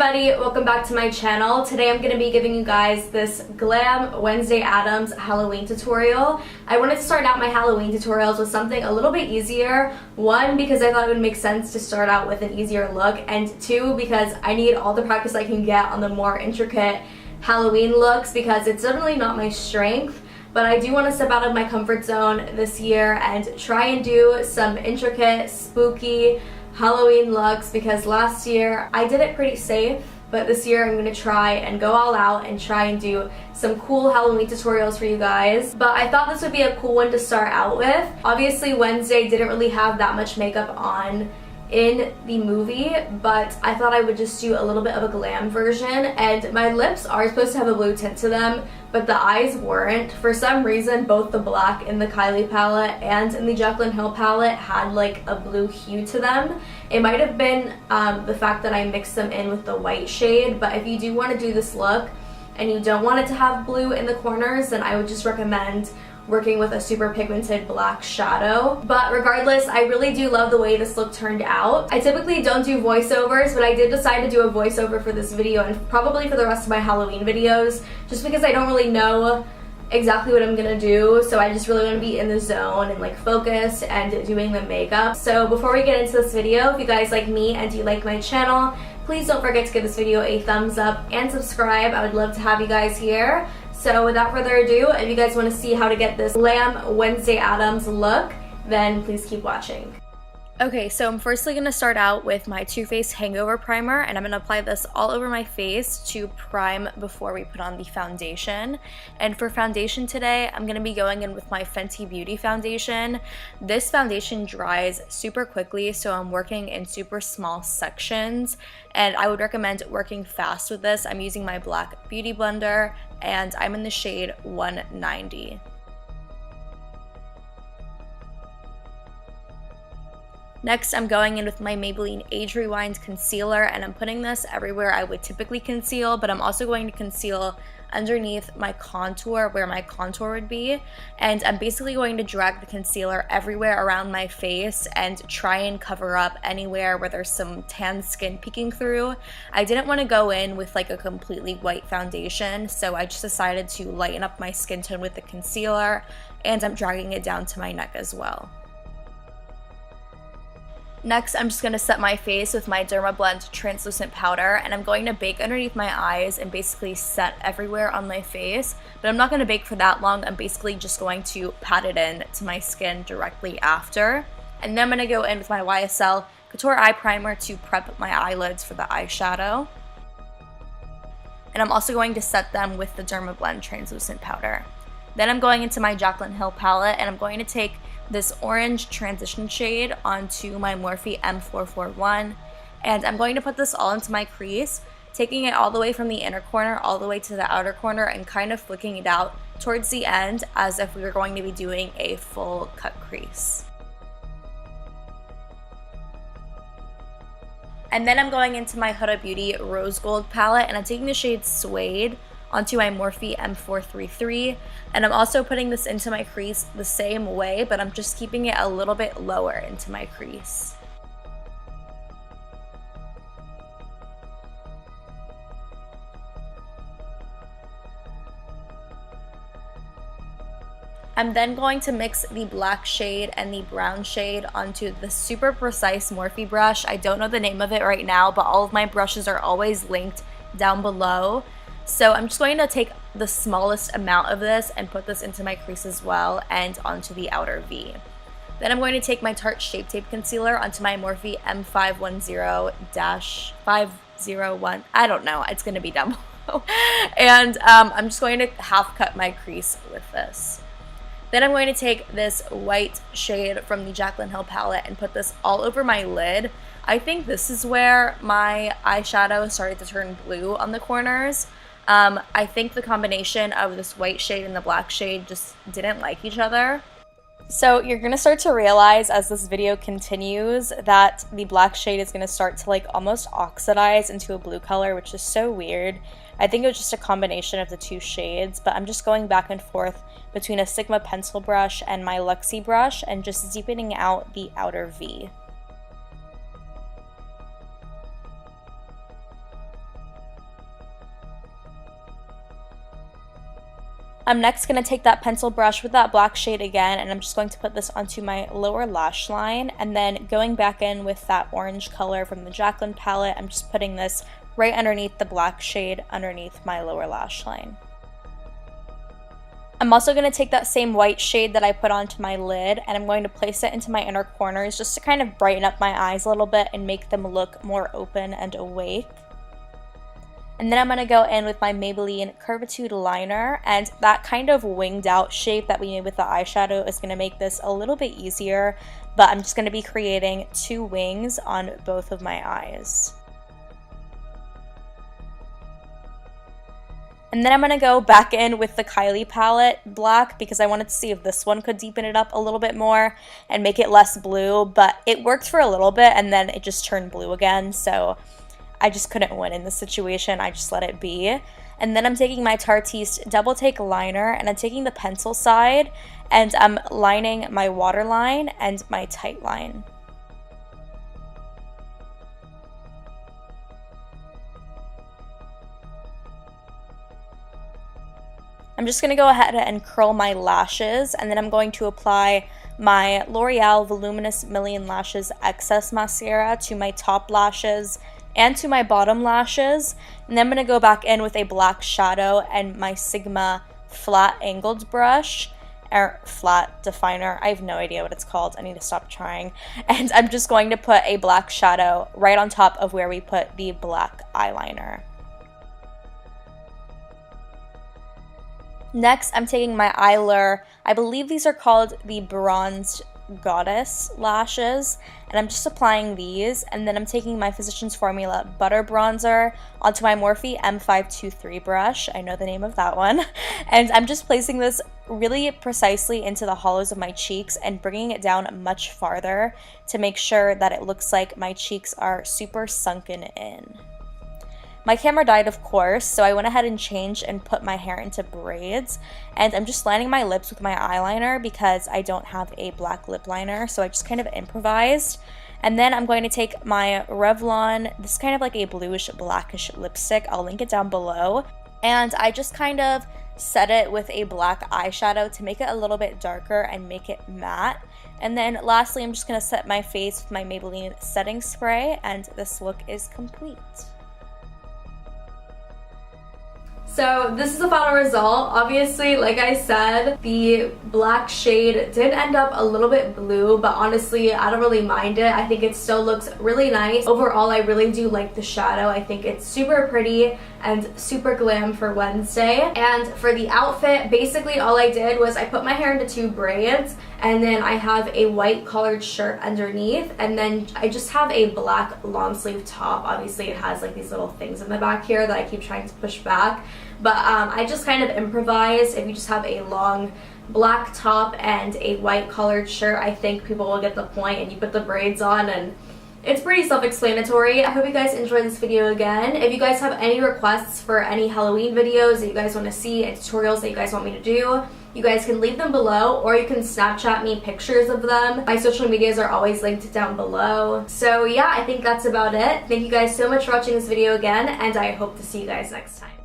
everybody, welcome back to my channel. Today I'm going to be giving you guys this Glam Wednesday Addams Halloween tutorial. I wanted to start out my Halloween tutorials with something a little bit easier. One, because I thought it would make sense to start out with an easier look, and two, because I need all the practice I can get on the more intricate Halloween looks because it's definitely not my strength. But I do want to step out of my comfort zone this year and try and do some intricate, spooky Halloween looks because last year I did it pretty safe, but this year I'm going to try and go all out and try and do some cool Halloween tutorials for you guys. But I thought this would be a cool one to start out with. Obviously Wednesday didn't really have that much makeup on in the movie, but I thought I would just do a little bit of a glam version, and my lips are supposed to have a blue tint to them, but the eyes weren't. For some reason, both the black in the Kylie palette and in the Jaclyn Hill palette had like a blue hue to them. It might have been the fact that I mixed them in with the white shade, but if you do want to do this look and you don't want it to have blue in the corners, then I would just recommend working with a super pigmented black shadow. But regardless, I really do love the way this look turned out. I typically don't do voiceovers, but I did decide to do a voiceover for this video and probably for the rest of my Halloween videos, just because I don't really know exactly what I'm gonna do, so I just really want to be in the zone and like focused and doing the makeup. So before we get into this video, if you guys like me and you like my channel, please don't forget to give this video a thumbs up and subscribe. I would love to have you guys here. So without further ado, if you guys want to see how to get this Glam Wednesday Addams look, then please keep watching. Okay, so I'm firstly going to start out with my Too Faced Hangover Primer, and I'm going to apply this all over my face to prime before we put on the foundation. And for foundation today, I'm going to be going in with my Fenty Beauty foundation. This foundation dries super quickly, so I'm working in super small sections, and I would recommend working fast with this. I'm using my black beauty blender, and I'm in the shade 190. Next, I'm going in with my Maybelline Age Rewind Concealer, and I'm putting this everywhere I would typically conceal, but I'm also going to conceal underneath my contour where my contour would be, and I'm basically going to drag the concealer everywhere around my face and try and cover up anywhere where there's some tan skin peeking through. I didn't want to go in with like a completely white foundation, so I just decided to lighten up my skin tone with the concealer, and I'm dragging it down to my neck as well. Next, I'm just going to set my face with my Dermablend translucent powder, and I'm going to bake underneath my eyes and basically set everywhere on my face, but I'm not going to bake for that long. I'm basically just going to pat it in to my skin directly after. And then I'm going to go in with my YSL Couture Eye Primer to prep my eyelids for the eyeshadow. And I'm also going to set them with the Dermablend translucent powder. Then I'm going into my Jaclyn Hill palette, and I'm going to take this orange transition shade onto my Morphe M441, and I'm going to put this all into my crease, taking it all the way from the inner corner all the way to the outer corner and kind of flicking it out towards the end as if we were going to be doing a full cut crease. And then I'm going into my Huda Beauty Rose Gold palette, and I'm taking the shade Suede onto my Morphe M433, and I'm also putting this into my crease the same way, but I'm just keeping it a little bit lower into my crease. I'm then going to mix the black shade and the brown shade onto the super precise Morphe brush. I don't know the name of it right now, but all of my brushes are always linked down below. So I'm just going to take the smallest amount of this and put this into my crease as well and onto the outer V. Then I'm going to take my Tarte Shape Tape Concealer onto my Morphe M510-501. I don't know, it's going to be down below. And I'm just going to half cut my crease with this. Then I'm going to take this white shade from the Jaclyn Hill palette and put this all over my lid. I think this is where my eyeshadow started to turn blue on the corners. I think the combination of this white shade and the black shade just didn't like each other. So you're going to start to realize as this video continues that the black shade is going to start to like almost oxidize into a blue color, which is so weird. I think it was just a combination of the two shades, but I'm just going back and forth between a Sigma pencil brush and my Luxie brush and just deepening out the outer V. I'm next going to take that pencil brush with that black shade again, and I'm just going to put this onto my lower lash line, and then going back in with that orange color from the Jaclyn palette, I'm just putting this right underneath the black shade underneath my lower lash line. I'm also going to take that same white shade that I put onto my lid, and I'm going to place it into my inner corners just to kind of brighten up my eyes a little bit and make them look more open and awake. And then I'm going to go in with my Maybelline Curvitude liner, and that kind of winged out shape that we made with the eyeshadow is going to make this a little bit easier, but I'm just going to be creating 2 wings on both of my eyes. And then I'm going to go back in with the Kylie palette black because I wanted to see if this one could deepen it up a little bit more and make it less blue, but it worked for a little bit and then it just turned blue again, so I just couldn't win in this situation. I just let it be. And then I'm taking my Tarteist Double Take liner, and I'm taking the pencil side and I'm lining my waterline and my tight line. I'm just going to go ahead and curl my lashes, and then I'm going to apply my L'Oreal Voluminous Million Lashes Excess Mascara to my top lashes and to my bottom lashes. And then I'm going to go back in with a black shadow and my Sigma flat angled brush, or flat definer. I have no idea what it's called. I need to stop trying. And I'm just going to put a black shadow right on top of where we put the black eyeliner. Next, I'm taking my Eyeliner, I believe these are called the Bronzed Goddess lashes, and I'm just applying these, and then I'm taking my Physicians Formula Butter Bronzer onto my Morphe M523 brush, I know the name of that one, and I'm just placing this really precisely into the hollows of my cheeks and bringing it down much farther to make sure that it looks like my cheeks are super sunken in. My camera died, of course, so I went ahead and changed and put my hair into braids, and I'm just lining my lips with my eyeliner because I don't have a black lip liner, so I just kind of improvised. And then I'm going to take my Revlon, this is kind of like a bluish blackish lipstick, I'll link it down below, and I just kind of set it with a black eyeshadow to make it a little bit darker and make it matte. And then lastly, I'm just going to set my face with my Maybelline setting spray, and this look is complete. So this is the final result. Obviously, like I said, the black shade did end up a little bit blue, but honestly, I don't really mind it. I think it still looks really nice. Overall, I really do like the shadow. I think it's super pretty and super glam for Wednesday. And for the outfit, basically all I did was I put my hair into 2 braids, and then I have a white collared shirt underneath, and then I just have a black long sleeve top. Obviously it has like these little things in the back here that I keep trying to push back, but I just kind of improvised. If you just have a long black top and a white collared shirt, I think people will get the point, and you put the braids on and it's pretty self-explanatory. I hope you guys enjoyed this video again. If you guys have any requests for any Halloween videos that you guys want to see and tutorials that you guys want me to do, you guys can leave them below, or you can Snapchat me pictures of them. My social medias are always linked down below. So yeah, I think that's about it. Thank you guys so much for watching this video again, and I hope to see you guys next time.